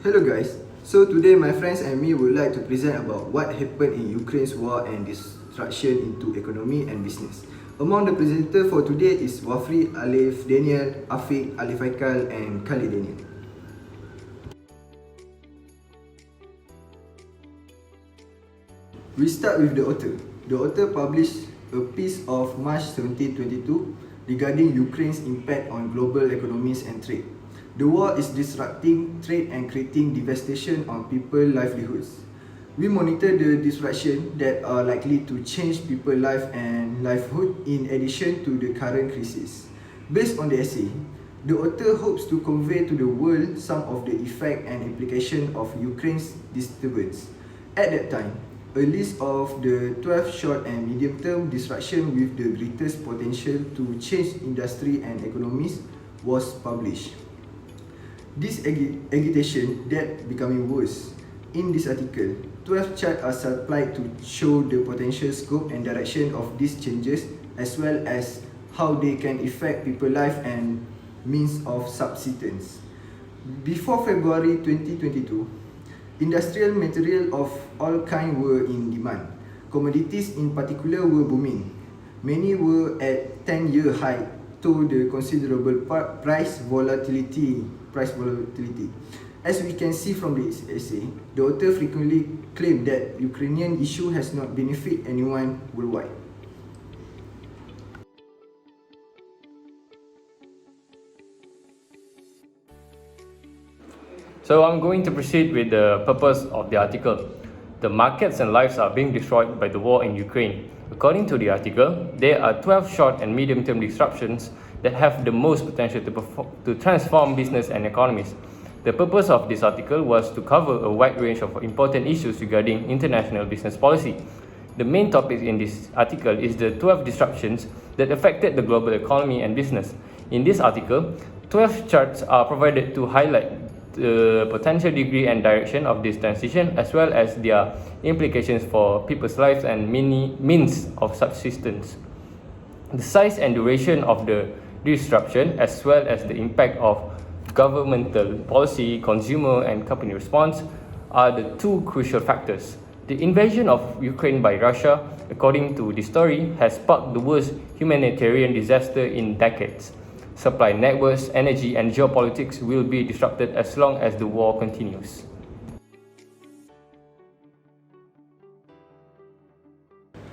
Hello guys, so today my friends and me would like to present about what happened in Ukraine's war and disruption into economy and business. Among the presenters for today is Wafri, Alif, Daniel, Afiq, Alif Aikal and Khalid Daniel. We start with the author. The author published a piece of March 1722 regarding Ukraine's impact on global economies and trade. The war is disrupting trade and creating devastation on people's livelihoods. We monitor the disruption that are likely to change people's life and livelihood in addition to the current crisis. Based on the essay, the author hopes to convey to the world some of the effect and implication of Ukraine's disturbance. At that time, a list of the 12 short and medium-term disruption with the greatest potential to change industry and economies was published. This agitation that becoming worse. In this article, 12 charts are supplied to show the potential scope and direction of these changes as well as how they can affect people's life and means of subsistence. Before February 2022, industrial material of all kinds were in demand. Commodities in particular were booming. Many were at 10-year high to the considerable price volatility. As we can see from this essay, the author frequently claimed that Ukrainian issue has not benefited anyone worldwide. So I'm going to proceed with the purpose of the article. The markets and lives are being destroyed by the war in Ukraine. According to the article, there are 12 short and medium-term disruptions that have the most potential to transform business and economies. The purpose of this article was to cover a wide range of important issues regarding international business policy. The main topic in this article is the 12 disruptions that affected the global economy and business. In this article, 12 charts are provided to highlight the potential degree and direction of this transition as well as their implications for people's lives and means of subsistence. The size and duration of the disruption as well as the impact of governmental policy, consumer and company response are the two crucial factors. The invasion of Ukraine by Russia, according to the story, has sparked the worst humanitarian disaster in decades. Supply networks, energy and geopolitics will be disrupted as long as the war continues.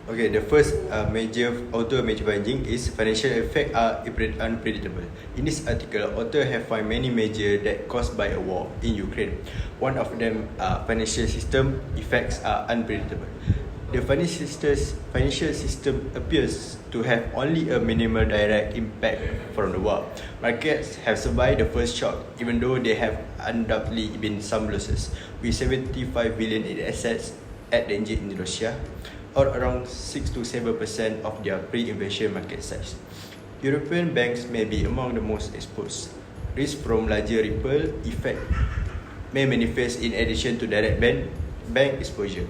Okay, the first major finding is financial effects are unpredictable. In this article, author have found many major that caused by a war in Ukraine. One of them, financial system effects are unpredictable. The financial system appears to have only a minimal direct impact from the war. Markets have survived the first shock, even though there have undoubtedly been some losses, with 75 billion in assets at danger in Russia, or around 6 to 7% of their pre-invasion market size. European banks may be among the most exposed. Risk from larger ripple effect may manifest in addition to direct bank exposure.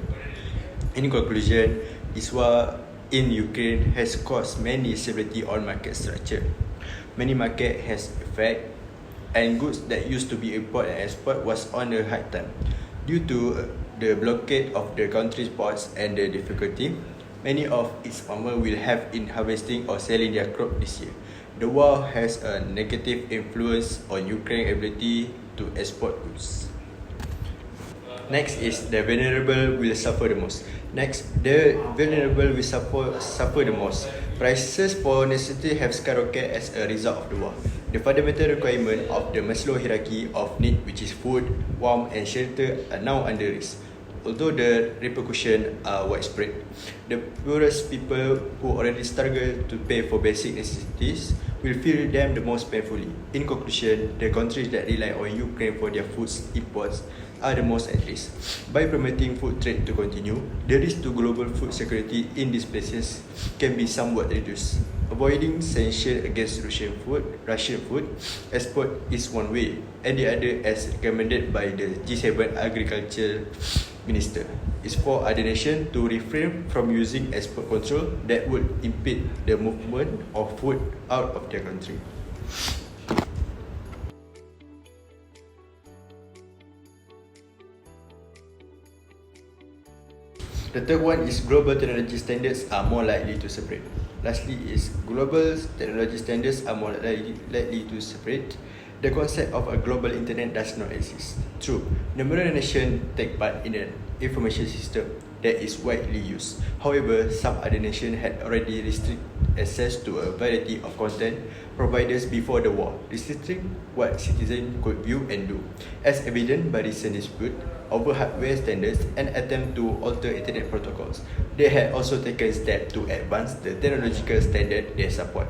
In conclusion, this war in Ukraine has caused many instability on market structure. Many market has effect, and goods that used to be import and export was on a hard time. Due to the blockade of the country's ports and the difficulty many of its farmers will have in harvesting or selling their crop this year, the war has a negative influence on Ukraine's ability to export goods. Next is the vulnerable will suffer the most. Prices for necessity have skyrocketed as a result of the war. The fundamental requirement of the Maslow hierarchy of need, which is food, warmth and shelter, are now under risk. Although the repercussions are widespread, the poorest people who already struggle to pay for basic necessities will feel them the most painfully. In conclusion, the countries that rely on Ukraine for their food imports are the most at risk. By permitting food trade to continue, the risk to global food security in these places can be somewhat reduced. Avoiding sanctions against Russian food export is one way, and the other, as recommended by the G7 Agriculture Minister, is for other nations to refrain from using export control that would impede the movement of food out of their country. The third one is global technology standards are more likely to separate. Lastly is global technology standards are more likely to separate. The concept of a global internet does not exist. True, numerous nations take part in an information system that is widely used. However, some other nations had already restricted access to a variety of content providers before the war, restricting what citizens could view and do, as evident by recent dispute over hardware standards and attempt to alter internet protocols. They had also taken steps to advance the technological standard they support.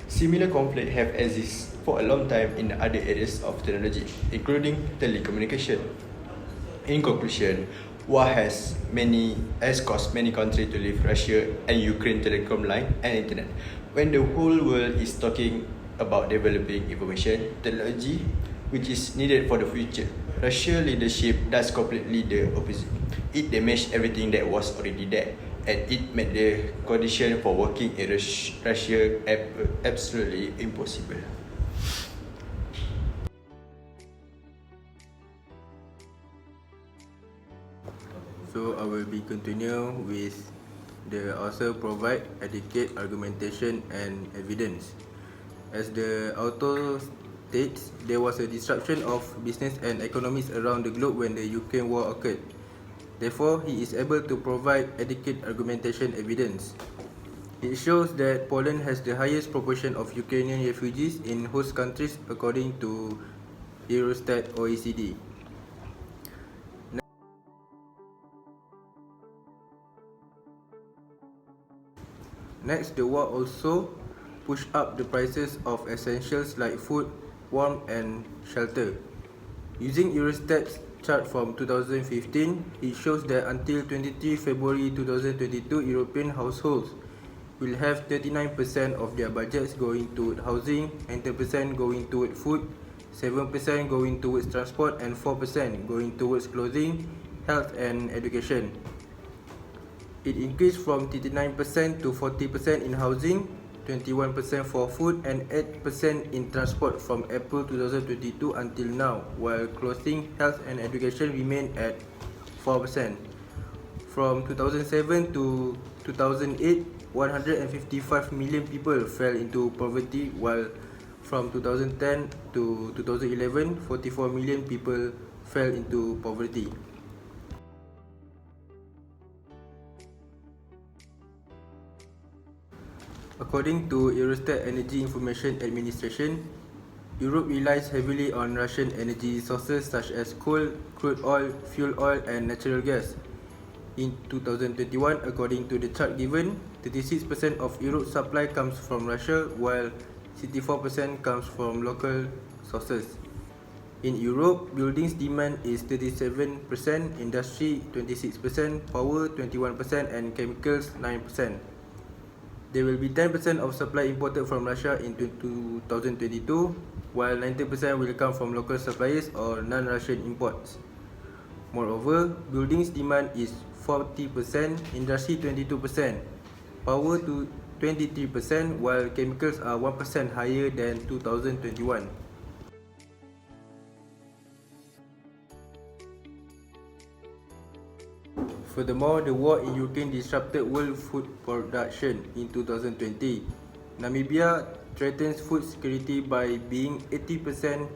Similar conflicts have existed for a long time in other areas of technology, including telecommunication. In conclusion, war has caused many countries to leave Russia and Ukraine telecom line and internet. When the whole world is talking about developing information technology, which is needed for the future, Russia leadership does completely the opposite. It damaged everything that was already there, and it made the condition for working in Russia absolutely impossible. So I will be continue with the author provide adequate argumentation and evidence. As the author states, there was a disruption of business and economies around the globe when the Ukraine war occurred. Therefore, he is able to provide adequate argumentation evidence. It shows that Poland has the highest proportion of Ukrainian refugees in host countries according to Eurostat OECD. Next, the war also pushed up the prices of essentials like food, warmth and shelter. Using Eurostat's chart from 2015, it shows that until 23 February 2022, European households will have 39% of their budgets going toward housing, 10% going toward food, 7% going towards transport and 4% going towards clothing, health and education. It increased from 39% to 40% in housing, 21% for food and 8% in transport from April 2022 until now, while clothing, health and education remain at 4%. From 2007 to 2008, 155 million people fell into poverty, while from 2010 to 2011, 44 million people fell into poverty. According to Eurostat Energy Information Administration, Europe relies heavily on Russian energy sources such as coal, crude oil, fuel oil and natural gas. In 2021, according to the chart given, 36% of Europe's supply comes from Russia, while 64% comes from local sources. In Europe, buildings demand is 37%, industry 26%, power 21% and chemicals 9%. There will be 10% of supply imported from Russia in 2022, while 90% will come from local suppliers or non-Russian imports. Moreover, buildings demand is 40%, industry 22%, power to 23%, while chemicals are 1% higher than 2021. Furthermore, the war in Ukraine disrupted world food production in 2020. Namibia threatens food security by being 80%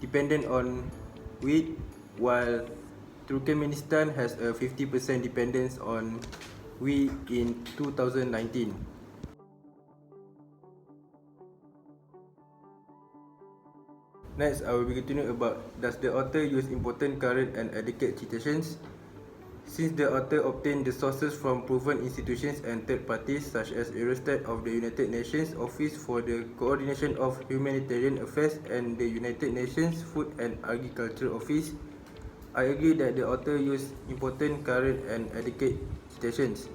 dependent on wheat, while Turkmenistan has a 50% dependence on wheat in 2019. Next, I will be continuing about does the author use important, current and adequate citations? Since the author obtained the sources from proven institutions and third parties such as Eurostat of the United Nations Office for the Coordination of Humanitarian Affairs and the United Nations Food and Agriculture Office, I agree that the author used important, current and adequate citations.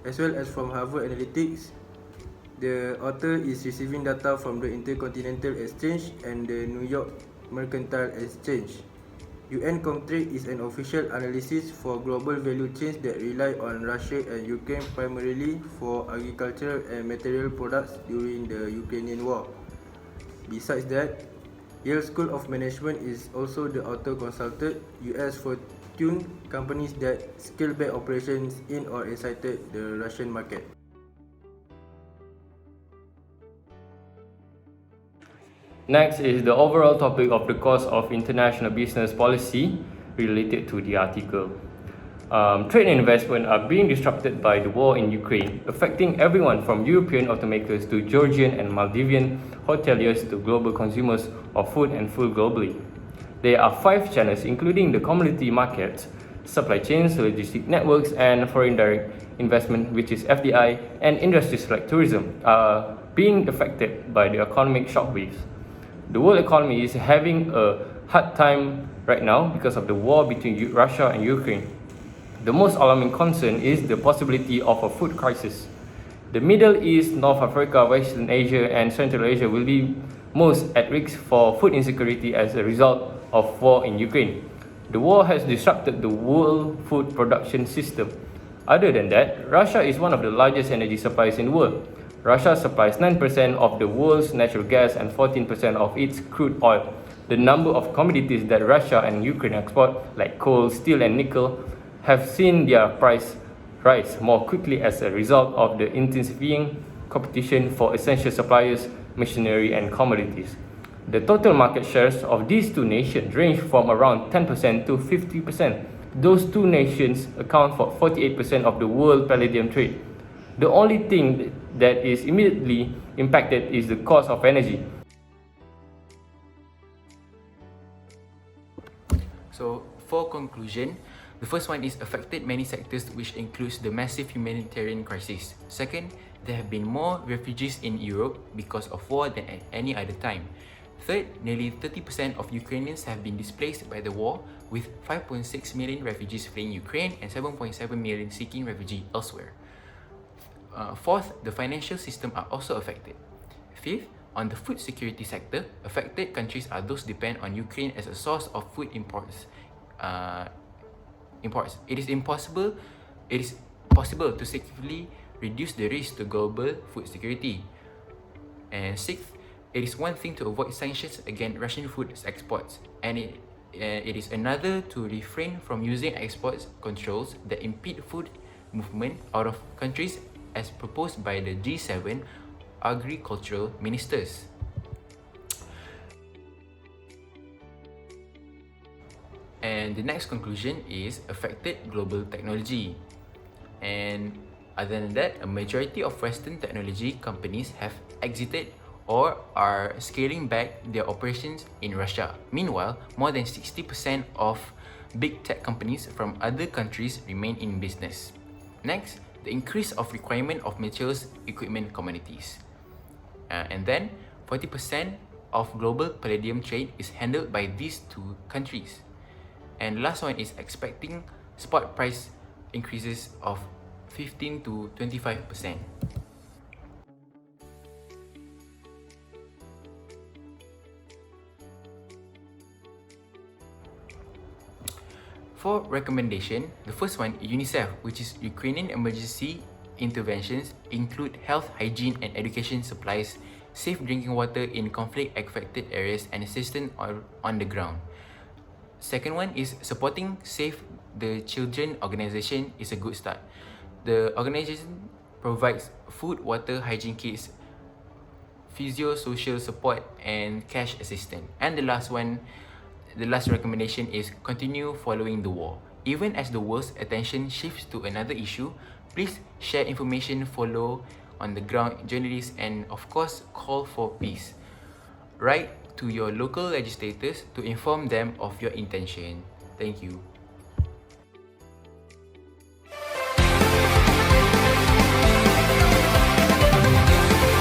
As well as from Harvard Analytics, the author is receiving data from the Intercontinental Exchange and the New York Mercantile Exchange. UN Comtrade is an official analysis for global value chains that rely on Russia and Ukraine primarily for agricultural and material products during the Ukrainian war. Besides that, Yale School of Management is also the author consulted US Fortune companies that scaled back operations in or exited the Russian market. Next is the overall topic of the course of international business policy related to the article. Trade and investment are being disrupted by the war in Ukraine, affecting everyone from European automakers to Georgian and Maldivian hoteliers to global consumers of food and fuel globally. There are 5 channels including the commodity markets, supply chains, logistic networks, and foreign direct investment, which is FDI, and industries like tourism are being affected by the economic shockwaves. The world economy is having a hard time right now because of the war between Russia and Ukraine. The most alarming concern is the possibility of a food crisis. The Middle East, North Africa, Western Asia, and Central Asia will be most at risk for food insecurity as a result of war in Ukraine. The war has disrupted the world food production system. Other than that, Russia is one of the largest energy suppliers in the world. Russia supplies 9% of the world's natural gas and 14% of its crude oil. The number of commodities that Russia and Ukraine export, like coal, steel, and nickel, have seen their price rise more quickly as a result of the intensifying competition for essential suppliers, machinery, and commodities. The total market shares of these two nations range from around 10% to 50%. Those two nations account for 48% of the world palladium trade. The only thing that is immediately impacted is the cost of energy. So, for conclusion, the first one is affected many sectors, which includes the massive humanitarian crisis. Second, there have been more refugees in Europe because of war than at any other time. Third, nearly 30% of Ukrainians have been displaced by the war, with 5.6 million refugees fleeing Ukraine and 7.7 million seeking refuge elsewhere. Fourth, the financial system are also affected. Fifth, on the food security sector, affected countries are those depend on Ukraine as a source of food imports. It is possible to safely reduce the risk to global food security. And sixth, it is one thing to avoid sanctions against Russian food exports, and it is another to refrain from using export controls that impede food movement out of countries as proposed by the G7 agricultural ministers. And the next conclusion is affected global technology. And other than that, a majority of Western technology companies have exited or are scaling back their operations in Russia. Meanwhile, more than 60% of big tech companies from other countries remain in business. Next, the increase of requirement of materials, equipment, commodities. And then, 40% of global palladium trade is handled by these two countries. And last one is expecting spot price increases of 15 to 25%. For recommendation, the first one, UNICEF, which is Ukrainian emergency interventions, include health, hygiene, and education supplies, safe drinking water in conflict-affected areas, and assistance on the ground. Second one is supporting Save the Children organization is a good start. The organization provides food, water, hygiene kits, physio-social support, and cash assistance. And the last recommendation is continue following the war. Even as the world's attention shifts to another issue, please share information, follow on the ground journalists, and of course, call for peace. Write to your local legislators to inform them of your intention. Thank you.